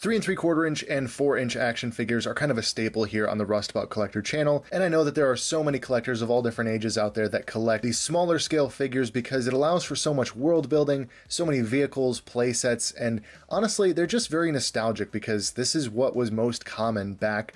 3 3/4 inch and 4-inch action figures are kind of a staple here on the Rustabout Collector channel, and I know that there are so many collectors of all different ages out there that collect these smaller scale figures because it allows for so much world building, so many vehicles, playsets, and honestly, they're just very nostalgic because this is what was most common back,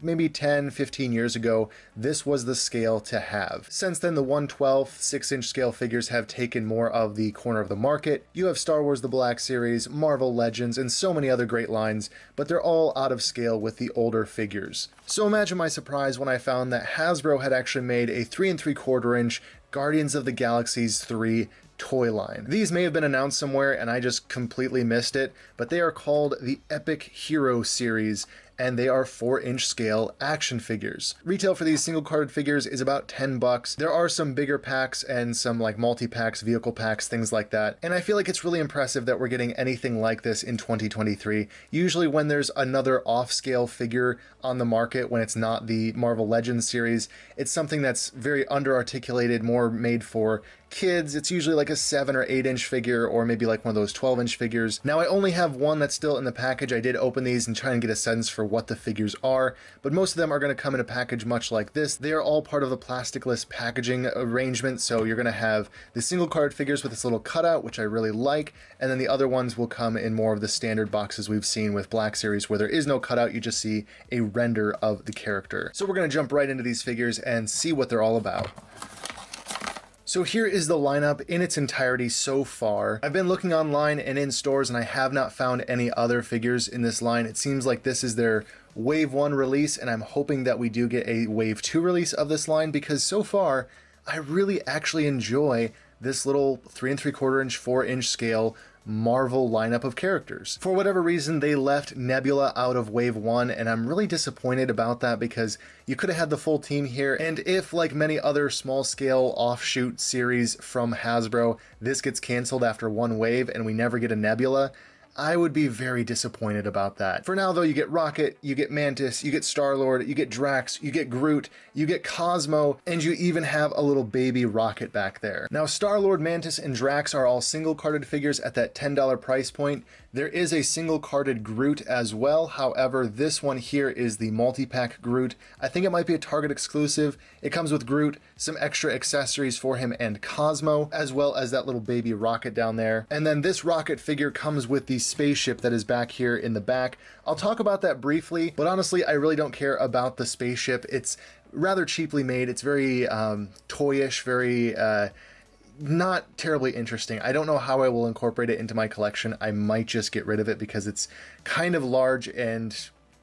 maybe 10, 15 years ago. This was the scale to have. Since then, the 1/12 6-inch scale figures have taken more of the corner of the market. You have Star Wars The Black Series, Marvel Legends, and so many other great lines, but they're all out of scale with the older figures. So imagine my surprise when I found that Hasbro had actually made a 3 3/4 inch Guardians of the Galaxies 3 toy line. These may have been announced somewhere and I just completely missed it, but they are called the Epic Hero Series, and they are 4-inch scale action figures. Retail for these single-carded figures is about $10. There are some bigger packs and some like multi-packs, vehicle packs, things like that, and I feel like it's really impressive that we're getting anything like this in 2023. Usually when there's another off-scale figure on the market, when it's not the Marvel Legends series, it's something that's very under-articulated, more made for kids. It's usually like a 7 or 8-inch figure, or maybe like one of those 12-inch figures. Now I only have one that's still in the package. I did open these and try and get a sense for what the figures are, but most of them are going to come in a package much like this. They are all part of the plasticless packaging arrangement, so you're going to have the single card figures with this little cutout, which I really like, and then the other ones will come in more of the standard boxes we've seen with Black Series, where there is no cutout, you just see a render of the character. So we're going to jump right into these figures and see what they're all about. So here is the lineup in its entirety so far. I've been looking online and in stores and I have not found any other figures in this line. It seems like this is their Wave 1 release, and I'm hoping that we do get a Wave 2 release of this line, because so far I really actually enjoy this little 3 3/4 inch, 4-inch scale Marvel lineup of characters. For whatever reason, they left Nebula out of Wave 1, and I'm really disappointed about that because you could have had the full team here, and if, like many other small-scale offshoot series from Hasbro, this gets canceled after one wave and we never get a Nebula, I would be very disappointed about that. For now though, you get Rocket, you get Mantis, you get Star-Lord, you get Drax, you get Groot, you get Cosmo, and you even have a little baby Rocket back there. Now Star-Lord, Mantis, and Drax are all single-carded figures at that $10 price point. There is a single-carded Groot as well, however this one here is the multi-pack Groot. I think it might be a Target exclusive. It comes with Groot, some extra accessories for him and Cosmo, as well as that little baby Rocket down there. And then this Rocket figure comes with the spaceship that is back here in the back. I'll talk about that briefly, but honestly I really don't care about the spaceship. It's rather cheaply made. It's very toyish, very not terribly interesting. I don't know how I will incorporate it into my collection. I might just get rid of it because it's kind of large, and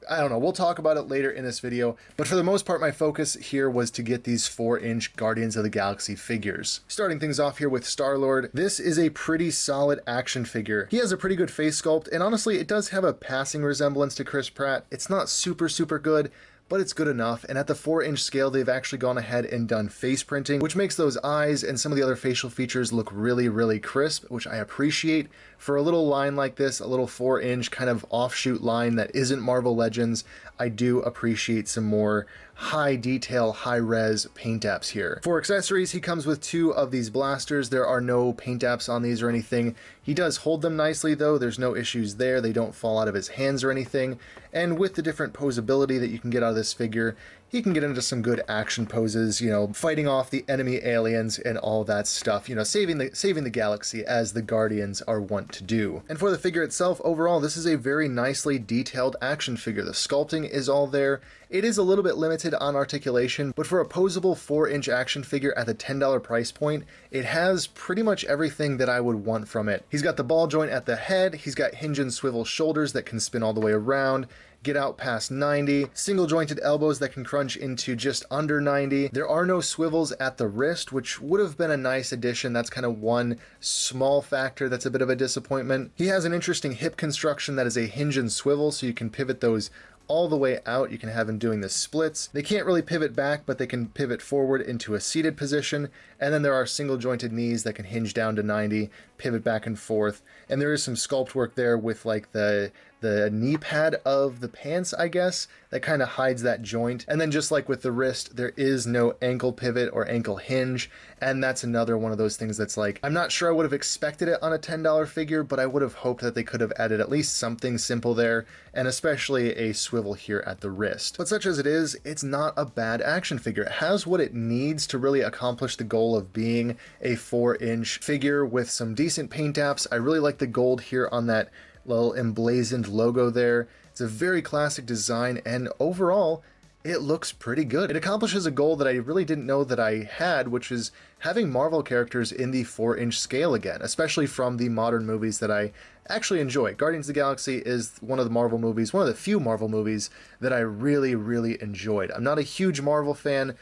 I don't know, we'll talk about it later in this video, but for the most part my focus here was to get these 4-inch Guardians of the Galaxy figures. Starting things off here with Star-Lord, this is a pretty solid action figure. He has a pretty good face sculpt, and honestly it does have a passing resemblance to Chris Pratt. It's not super good, but it's good enough, and at the 4-inch scale they've actually gone ahead and done face printing, which makes those eyes and some of the other facial features look really crisp, which I appreciate. For a little line like this, a little 4-inch kind of offshoot line that isn't Marvel Legends, I do appreciate some more high detail, high res paint apps here. For accessories, he comes with 2 of these blasters. There are no paint apps on these or anything. He does hold them nicely though, there's no issues there, they don't fall out of his hands or anything, and with the different posability that you can get out of this figure, he can get into some good action poses, fighting off the enemy aliens and all that stuff, saving the galaxy as the Guardians are wont to do. And for the figure itself, overall, this is a very nicely detailed action figure. The sculpting is all there. It is a little bit limited on articulation, but for a posable 4-inch action figure at the $10 price point, it has pretty much everything that I would want from it. He's got the ball joint at the head, he's got hinge and swivel shoulders that can spin all the way around, get out past 90, single jointed elbows that can crunch into just under 90. There are no swivels at the wrist, which would have been a nice addition. That's kind of one small factor that's a bit of a disappointment. He has an interesting hip construction that is a hinge and swivel, so you can pivot those all the way out. You can have him doing the splits. They can't really pivot back, but they can pivot forward into a seated position. And then there are single jointed knees that can hinge down to 90, pivot back and forth. And there is some sculpt work there with like the the knee pad of the pants, I guess, that kind of hides that joint. And then just like with the wrist, there is no ankle pivot or ankle hinge, and that's another one of those things that's like, I'm not sure I would have expected it on a $10 figure, but I would have hoped that they could have added at least something simple there, and especially a swivel here at the wrist. But such as it is, it's not a bad action figure. It has what it needs to really accomplish the goal of being a 4-inch figure with some decent paint apps. I really like the gold here on that little emblazoned logo there. It's a very classic design, and overall, it looks pretty good. It accomplishes a goal that I really didn't know that I had, which is having Marvel characters in the 4-inch scale again, especially from the modern movies that I actually enjoy. Guardians of the Galaxy is one of the Marvel movies, one of the few Marvel movies that I really, really enjoyed. I'm not a huge Marvel fan,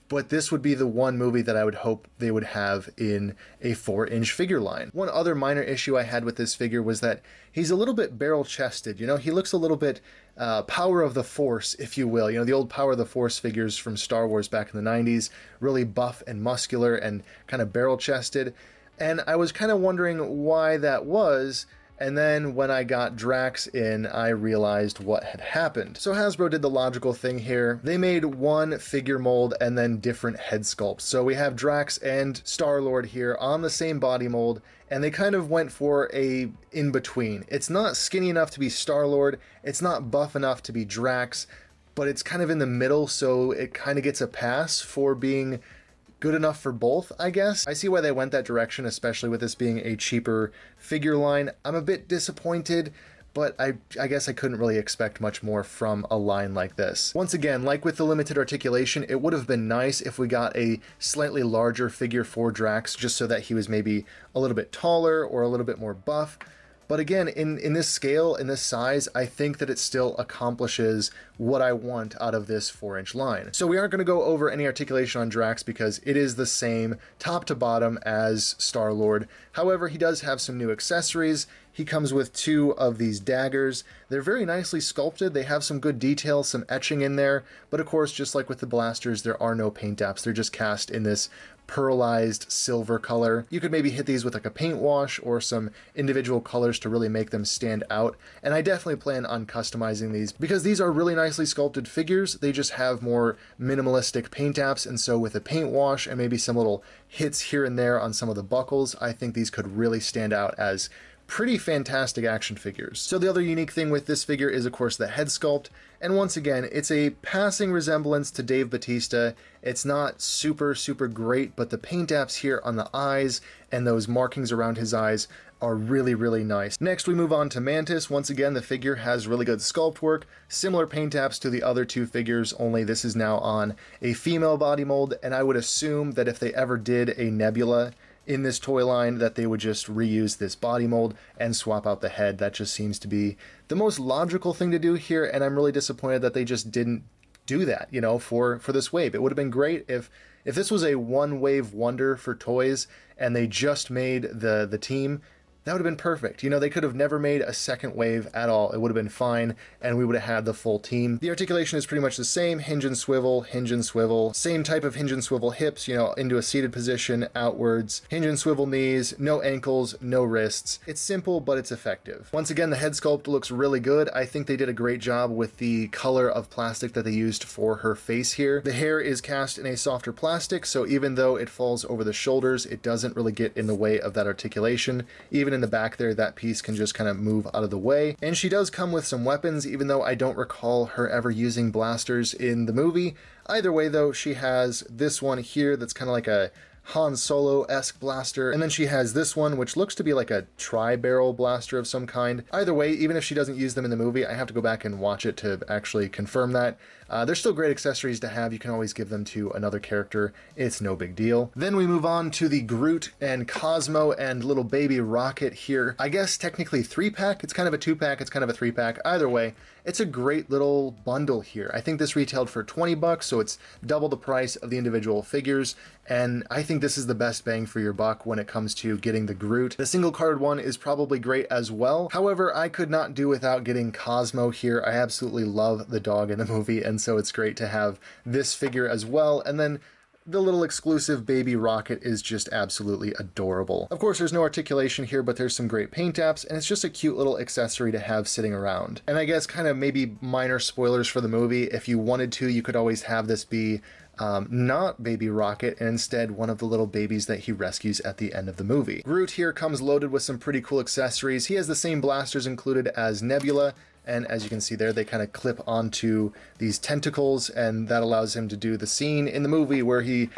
but this would be the one movie that I would hope they would have in a 4-inch figure line. One other minor issue I had with this figure was that he's a little bit barrel-chested. You know, he looks a little bit Power of the Force, if you will. You know, the old Power of the Force figures from Star Wars back in the 90s, really buff and muscular and kind of barrel-chested. And I was kind of wondering why that was. And then when I got Drax in, I realized what had happened. So Hasbro did the logical thing here. They made one figure mold and then different head sculpts. So we have Drax and Star-Lord here on the same body mold, and they kind of went for a in-between. It's not skinny enough to be Star-Lord, it's not buff enough to be Drax, but it's kind of in the middle, so it kind of gets a pass for being good enough for both, I guess. I see why they went that direction, especially with this being a cheaper figure line. I'm a bit disappointed, but I guess I couldn't really expect much more from a line like this. Once again, like with the limited articulation, it would have been nice if we got a slightly larger figure for Drax, just so that he was maybe a little bit taller or a little bit more buff. But again, in this scale, in this size, I think that it still accomplishes what I want out of this 4-inch line. So we aren't going to go over any articulation on Drax because it is the same top to bottom as Star-Lord. However, he does have some new accessories. He comes with 2 of these daggers. They're very nicely sculpted. They have some good detail, some etching in there. But of course, just like with the blasters, there are no paint apps. They're just cast in this pearlized silver color. You could maybe hit these with like a paint wash or some individual colors to really make them stand out. And I definitely plan on customizing these because these are really nicely sculpted figures. They just have more minimalistic paint apps. And so with a paint wash and maybe some little hits here and there on some of the buckles, I think these could really stand out as pretty fantastic action figures. So the other unique thing with this figure is of course the head sculpt, and once again it's a passing resemblance to Dave Bautista. It's not super great, but the paint apps here on the eyes and those markings around his eyes are really nice. Next we move on to Mantis. Once again the figure has really good sculpt work, similar paint apps to the other 2 figures, only this is now on a female body mold, and I would assume that if they ever did a Nebula in this toy line that they would just reuse this body mold and swap out the head. That just seems to be the most logical thing to do here, and I'm really disappointed that they just didn't do that, you know, for this wave. It would have been great if this was a one-wave wonder for toys and they just made the team. That would have been perfect. You know, they could have never made a second wave at all. It would have been fine, and we would have had the full team. The articulation is pretty much the same. Hinge and swivel, same type of hinge and swivel hips, you know, into a seated position, outwards, hinge and swivel knees, no ankles, no wrists. It's simple, but it's effective. Once again, the head sculpt looks really good. I think they did a great job with the color of plastic that they used for her face here. The hair is cast in a softer plastic, so even though it falls over the shoulders, it doesn't really get in the way of that articulation. Even in the back there, that piece can just kind of move out of the way. And she does come with some weapons, even though I don't recall her ever using blasters in the movie. Either way though, she has this one here that's kind of like a Han Solo-esque blaster, and then she has this one which looks to be like a tri-barrel blaster of some kind. Either way, even if she doesn't use them in the movie, I have to go back and watch it to actually confirm that. They're still great accessories to have. You can always give them to another character. It's no big deal. Then we move on to the Groot and Cosmo and little baby Rocket here. I guess technically 3-pack. It's kind of a 2-pack. It's kind of a 3-pack. Either way, it's a great little bundle here. I think this retailed for $20, so it's double the price of the individual figures. And I think this is the best bang for your buck when it comes to getting the Groot. The single card one is probably great as well. However, I could not do without getting Cosmo here. I absolutely love the dog in the movie, and so it's great to have this figure as well. And then the little exclusive baby rocket is just absolutely adorable. Of course, there's no articulation here, but there's some great paint apps, and it's just a cute little accessory to have sitting around. And I guess kind of maybe minor spoilers for the movie. If you wanted to, you could always have this be not Baby Rocket, and instead one of the little babies that he rescues at the end of the movie. Groot here comes loaded with some pretty cool accessories. He has the same blasters included as Nebula, and as you can see there, they kind of clip onto these tentacles, and that allows him to do the scene in the movie where he,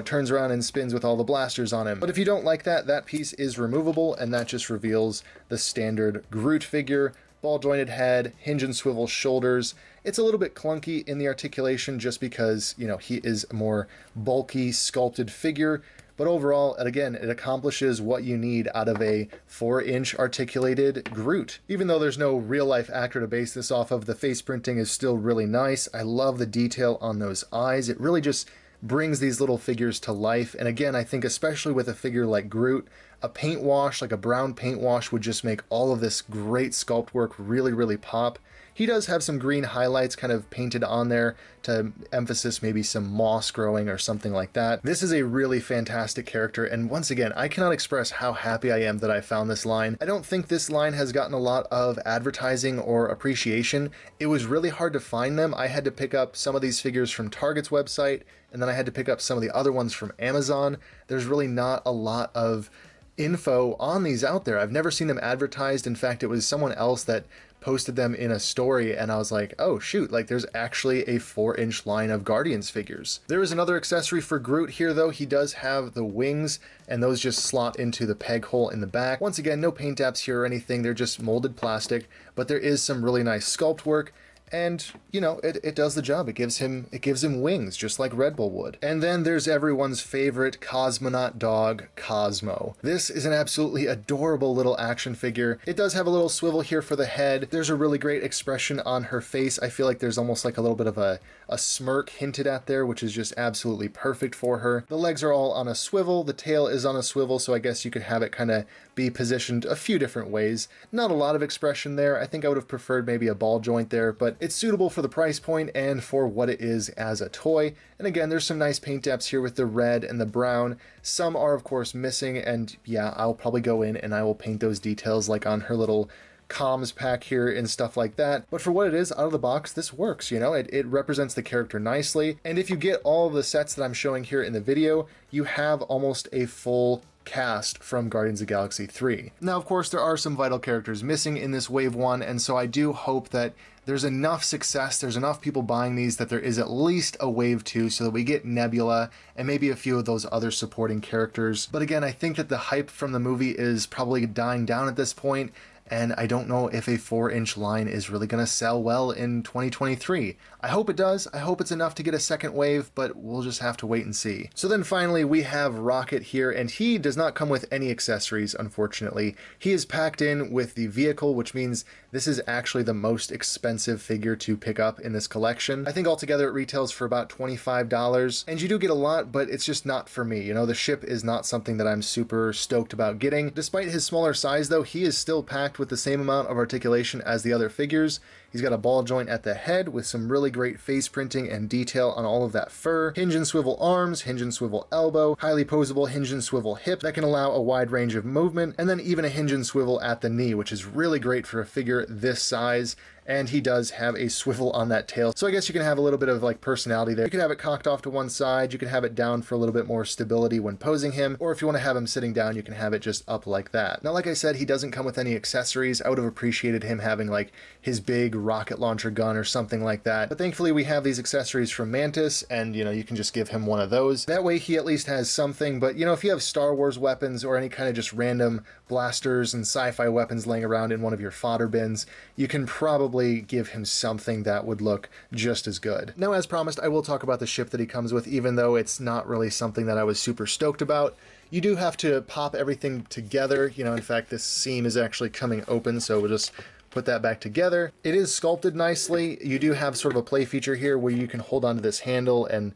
turns around and spins with all the blasters on him. But if you don't like that, that piece is removable, and that just reveals the standard Groot figure. Ball jointed head, hinge and swivel shoulders. It's a little bit clunky in the articulation just because, he is a more bulky, sculpted figure. But overall, again, it accomplishes what you need out of a 4-inch articulated Groot. Even though there's no real-life actor to base this off of, the face printing is still really nice. I love the detail on those eyes. It really just brings these little figures to life. And again, I think especially with a figure like Groot, a paint wash, like a brown paint wash, would just make all of this great sculpt work really, really pop. He does have some green highlights kind of painted on there to emphasize maybe some moss growing or something like that. This is a really fantastic character, and once again, I cannot express how happy I am that I found this line. I don't think this line has gotten a lot of advertising or appreciation. It was really hard to find them. I had to pick up some of these figures from Target's website, and then I had to pick up some of the other ones from Amazon. There's really not a lot of info on these out there. I've never seen them advertised. In fact, it was someone else that posted them in a story, and I was like, oh shoot, like there's actually a 4-inch line of Guardians figures. There is another accessory for Groot here though. He does have the wings, and those just slot into the peg hole in the back. Once again, no paint apps here or anything, they're just molded plastic, but there is some really nice sculpt work. And, it does the job. It gives him wings, just like Red Bull would. And then there's everyone's favorite cosmonaut dog, Cosmo. This is an absolutely adorable little action figure. It does have a little swivel here for the head. There's a really great expression on her face. I feel like there's almost like a little bit of a smirk hinted at there, which is just absolutely perfect for her. The legs are all on a swivel. The tail is on a swivel, so I guess you could have it kind of be positioned a few different ways. Not a lot of expression there. I think I would have preferred maybe a ball joint there, but it's suitable for the price point and for what it is as a toy. And again, there's some nice paint apps here with the red and the brown. Some are of course missing, and yeah, I'll probably go in and I will paint those details like on her little comms pack here and stuff like that. But for what it is, out of the box, this works, it represents the character nicely. And if you get all of the sets that I'm showing here in the video, you have almost a full cast from Guardians of the Galaxy 3. Now, of course, there are some vital characters missing in this Wave 1, and so I do hope that there's enough success, there's enough people buying these that there is at least a Wave 2 so that we get Nebula and maybe a few of those other supporting characters. But again, I think that the hype from the movie is probably dying down at this point, and I don't know if a 4-inch line is really going to sell well in 2023. I hope it does. I hope it's enough to get a second wave, but we'll just have to wait and see. So then finally we have Rocket here, and he does not come with any accessories, unfortunately. He is packed in with the vehicle, which means this is actually the most expensive figure to pick up in this collection. I think altogether it retails for about $25, and you do get a lot, but it's just not for me. The ship is not something that I'm super stoked about getting. Despite his smaller size though, he is still packed with the same amount of articulation as the other figures. He's got a ball joint at the head with some really great face printing and detail on all of that fur. Hinge and swivel arms, hinge and swivel elbow, highly posable hinge and swivel hip that can allow a wide range of movement, and then even a hinge and swivel at the knee, which is really great for a figure this size. And he does have a swivel on that tail. So I guess you can have a little bit of like personality there. You can have it cocked off to one side, you can have it down for a little bit more stability when posing him, or if you want to have him sitting down, you can have it just up like that. Now, like I said, he doesn't come with any accessories. I would have appreciated him having like his big rocket launcher gun or something like that. But thankfully we have these accessories from Mantis, and you can just give him one of those. That way he at least has something. But if you have Star Wars weapons or any kind of just random blasters and sci-fi weapons laying around in one of your fodder bins, you can probably give him something that would look just as good. Now, as promised, I will talk about the ship that he comes with, even though it's not really something that I was super stoked about. You do have to pop everything together. In fact, this seam is actually coming open, so we'll just put that back together. It is sculpted nicely. You do have sort of a play feature here where you can hold onto this handle and,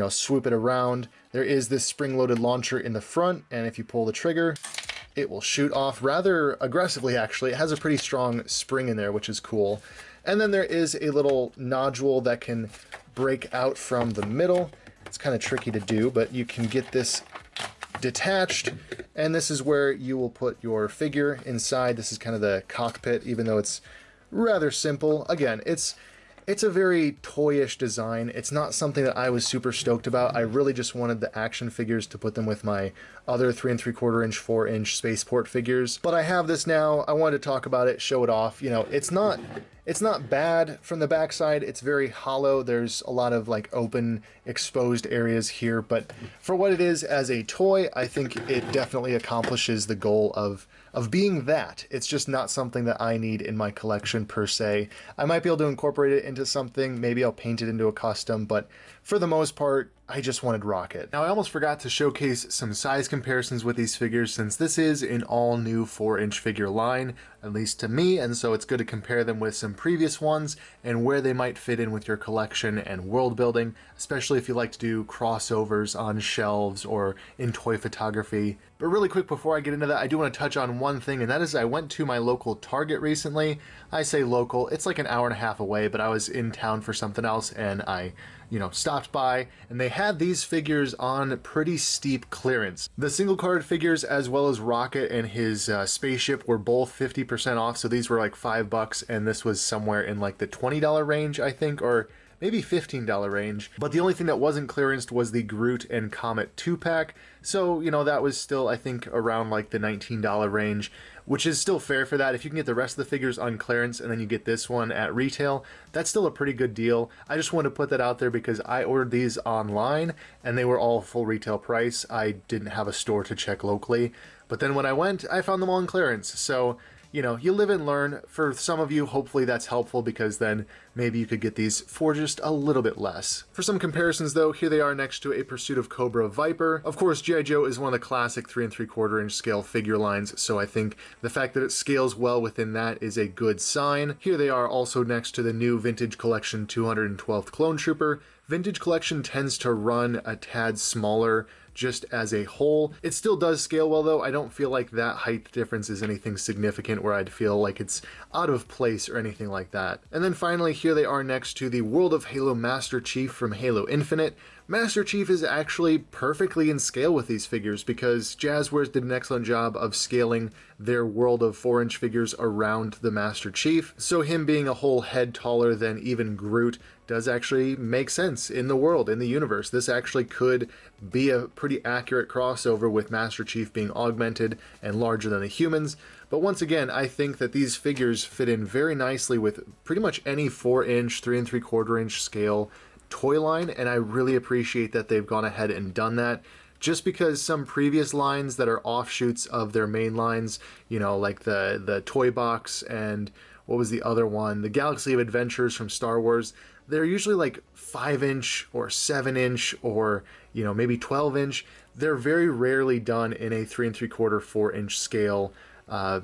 swoop it around. There is this spring-loaded launcher in the front, and if you pull the trigger, it will shoot off rather aggressively, actually. It has a pretty strong spring in there, which is cool. And then there is a little nodule that can break out from the middle. It's kind of tricky to do, but you can get this detached, and this is where you will put your figure inside. This is kind of the cockpit, even though it's rather simple. Again, it's a very toyish design. It's not something that I was super stoked about. I really just wanted the action figures to put them with my other 3 3/4 inch, 4-inch spaceport figures. But I have this now. I wanted to talk about it, show it off. You know, it's not bad from the backside. It's very hollow. There's a lot of like open, exposed areas here. But for what it is as a toy, I think it definitely accomplishes the goal of being that. It's just not something that I need in my collection per se. I might be able to incorporate it into something. Maybe I'll paint it into a custom, but for the most part, I just wanted Rocket. Now, I almost forgot to showcase some size comparisons with these figures, since this is an all-new 4-inch figure line, at least to me, and so it's good to compare them with some previous ones and where they might fit in with your collection and world building, especially if you like to do crossovers on shelves or in toy photography. But really quick before I get into that, I do want to touch on one thing, and that is I went to my local Target recently. I say local, it's like an hour and a half away, but I was in town for something else, and I stopped by, and they had these figures on pretty steep clearance. The single card figures, as well as Rocket and his spaceship, were both 50% off, so these were like $5, and this was somewhere in like the $20 range, I think, or maybe $15 range. But the only thing that wasn't clearanced was the Groot and Comet 2-pack, so, that was still, I think, around like the $19 range, which is still fair for that. If you can get the rest of the figures on clearance and then you get this one at retail, that's still a pretty good deal. I just wanted to put that out there because I ordered these online and they were all full retail price. I didn't have a store to check locally, but then when I went, I found them all on clearance. So, you live and learn. For some of you, hopefully that's helpful, because then maybe you could get these for just a little bit less. For some comparisons though, here they are next to a Pursuit of Cobra Viper. Of course, G.I. Joe is one of the classic 3 3/4 inch scale figure lines, so I think the fact that it scales well within that is a good sign. Here they are also next to the new Vintage Collection 212th Clone Trooper. Vintage Collection tends to run a tad smaller just as a whole. It still does scale well though. I don't feel like that height difference is anything significant where I'd feel like it's out of place or anything like that. And then finally, here they are next to the World of Halo Master Chief from Halo Infinite. Master Chief is actually perfectly in scale with these figures, because Jazzwares did an excellent job of scaling their World of 4-inch figures around the Master Chief, so him being a whole head taller than even Groot does actually make sense in the world, in the universe. This actually could be a pretty accurate crossover with Master Chief being augmented and larger than the humans. But once again, I think that these figures fit in very nicely with pretty much any 4-inch, 3 3/4 inch scale toy line, and I really appreciate that they've gone ahead and done that. Just because some previous lines that are offshoots of their main lines, like the Toy Box and what was the other one? The Galaxy of Adventures from Star Wars. They're usually like 5-inch or 7-inch or, maybe 12-inch. They're very rarely done in a 3 3/4, 4-inch scale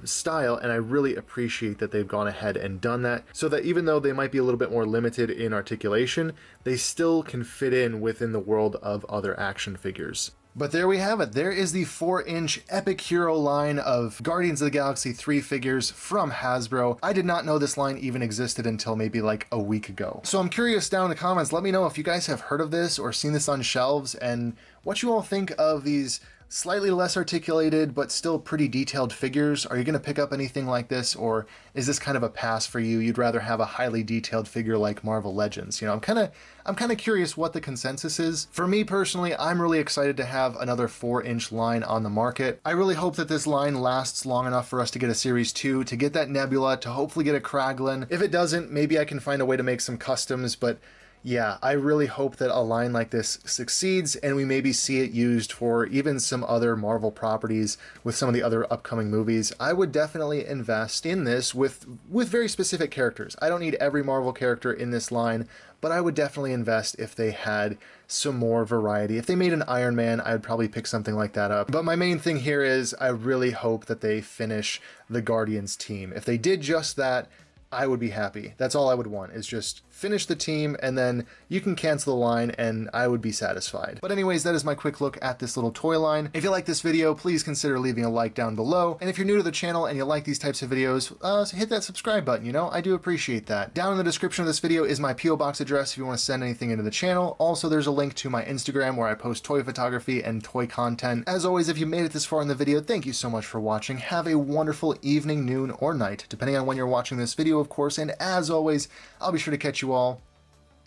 style, and I really appreciate that they've gone ahead and done that, so that even though they might be a little bit more limited in articulation, they still can fit in within the world of other action figures. But there we have it. There is the 4-inch Epic Hero line of Guardians of the Galaxy 3 figures from Hasbro. I did not know this line even existed until maybe like a week ago. So I'm curious down in the comments, let me know if you guys have heard of this or seen this on shelves, and what you all think of these slightly less articulated but still pretty detailed figures. Are you going to pick up anything like this, or is this kind of a pass for you? You'd rather have a highly detailed figure like Marvel Legends? I'm kind of curious what the consensus is. For me personally, I'm really excited to have another 4-inch line on the market. I really hope that this line lasts long enough for us to get a Series 2, to get that Nebula, to hopefully get a Kraglin. If it doesn't, maybe I can find a way to make some customs, but yeah, I really hope that a line like this succeeds and we maybe see it used for even some other Marvel properties with some of the other upcoming movies. I would definitely invest in this with very specific characters. I don't need every Marvel character in this line, but I would definitely invest if they had some more variety. If they made an Iron Man, I would probably pick something like that up. But my main thing here is I really hope that they finish the Guardians team. If they did just that, I would be happy. That's all I would want, is just finish the team and then you can cancel the line and I would be satisfied. But anyways, that is my quick look at this little toy line. If you like this video, please consider leaving a like down below. And if you're new to the channel and you like these types of videos, hit that subscribe button, you know? I do appreciate that. Down in the description of this video is my P.O. Box address if you want to send anything into the channel. Also, there's a link to my Instagram where I post toy photography and toy content. As always, if you made it this far in the video, thank you so much for watching. Have a wonderful evening, noon, or night, depending on when you're watching this video, of course. And as always, I'll be sure to catch you all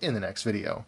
in the next video.